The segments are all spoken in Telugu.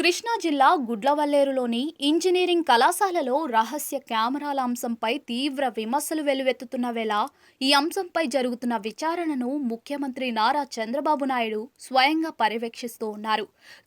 కృష్ణా జిల్లా గుడ్లవల్లేరులోని ఇంజనీరింగ్ కళాశాలలో రహస్య కెమెరాల అంశంపై తీవ్ర విమర్శలు వెల్లువెత్తుతున్న వేళ ఈ అంశంపై జరుగుతున్న విచారణను ముఖ్యమంత్రి నారా చంద్రబాబు నాయుడు స్వయంగా పర్యవేక్షిస్తూ ఉన్నారు.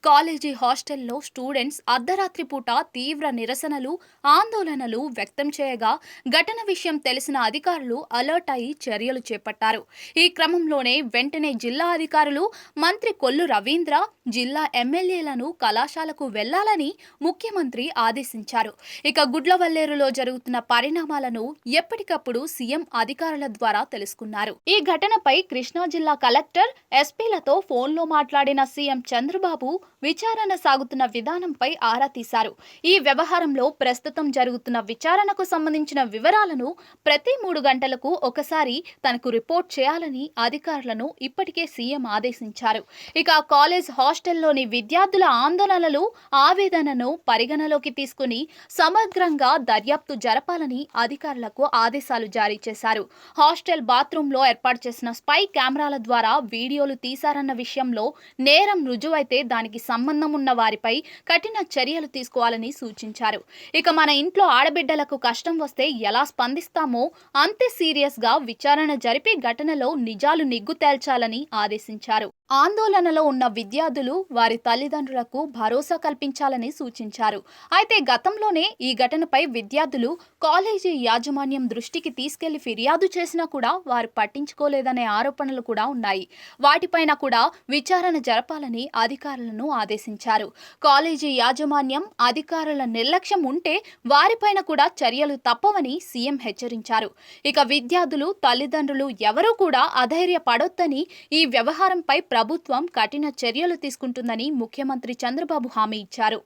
కాలేజీ హాస్టల్లో స్టూడెంట్స్ అర్ధరాత్రి పూట తీవ్ర నిరసనలు, ఆందోళనలు వ్యక్తం చేయగా ఘటన విషయం తెలిసిన అధికారులు అలర్ట్ అయి చర్యలు చేపట్టారు. ఈ క్రమంలోనే వెంటనే జిల్లా అధికారులు మంత్రి కొల్లు రవీంద్ర, జిల్లా ఎమ్మెల్యేలను కళాశాలకు వెళ్లాలని ముఖ్యమంత్రి ఆదేశించారు. ఇక గుడ్లవల్లేరులో జరుగుతున్న పరిణామాలను ఎప్పటికప్పుడు సీఎం అధికారుల ద్వారా తెలుసుకున్నారు. ఈ ఘటనపై కృష్ణా జిల్లా కలెక్టర్, ఎస్పీలతో ఫోన్లో మాట్లాడిన సీఎం చంద్రబాబు విచారణ సాగుతున్న విధానంపై ఆరా తీశారు. ఈ వ్యవహారంలో ప్రస్తుతం జరుగుతున్న విచారణకు సంబంధించిన వివరాలను ప్రతి 3 గంటలకు ఒకసారి తనకు రిపోర్ట్ చేయాలని అధికారులను ఇప్పటికే సీఎం ఆదేశించారు. ఇక కాలేజ్ హాస్టల్లోని విద్యార్థుల ఆందోళనలు, ఆవేదనను పరిగణలోకి తీసుకుని సమగ్రంగా దర్యాప్తు జరపాలని అధికారులకు ఆదేశాలు జారీ చేశారు. హాస్టల్ బాత్రూంలో ఏర్పాటు చేసిన స్పై కెమెరాల ద్వారా వీడియోలు తీశారన్న విషయంలో నేరం రుజువైతే దానికి సంబంధం ఉన్న వారిపై కఠిన చర్యలు తీసుకోవాలని సూచించారు. ఇక మన ఇంట్లో ఆడబిడ్డలకు కష్టం వస్తే ఎలా స్పందిస్తామో అంతే సీరియస్ గా విచారణ జరిపి ఘటనలో నిజాలు నిగ్గు తేల్చాలని ఆదేశించారు. ఆందోళనలో ఉన్న విద్యార్థులు, వారి తల్లిదండ్రులకు భరోసా కల్పించాలని సూచించారు. అయితే గతంలోనే ఈ ఘటనపై విద్యార్థులు కాలేజీ యాజమాన్యం దృష్టికి తీసుకెళ్లి ఫిర్యాదు చేసినా కూడా వారు పట్టించుకోలేదనే ఆరోపణలు కూడా ఉన్నాయి. వాటిపైన కూడా విచారణ జరపాలని అధికారులను ఆదేశించారు. కాలేజీ యాజమాన్యం, అధికారుల నిర్లక్ష్యం ఉంటే వారిపైన కూడా చర్యలు తప్పవని సీఎం హెచ్చరించారు. ఇక విద్యార్థులు, తల్లిదండ్రులు ఎవరూ కూడా అధైర్యపడొద్దని, ఈ వ్యవహారంపై ప్రభుత్వం కఠిన చర్యలు తీసుకుంటుందని ముఖ్యమంత్రి చంద్రబాబు హామీ ఇచ్చారు.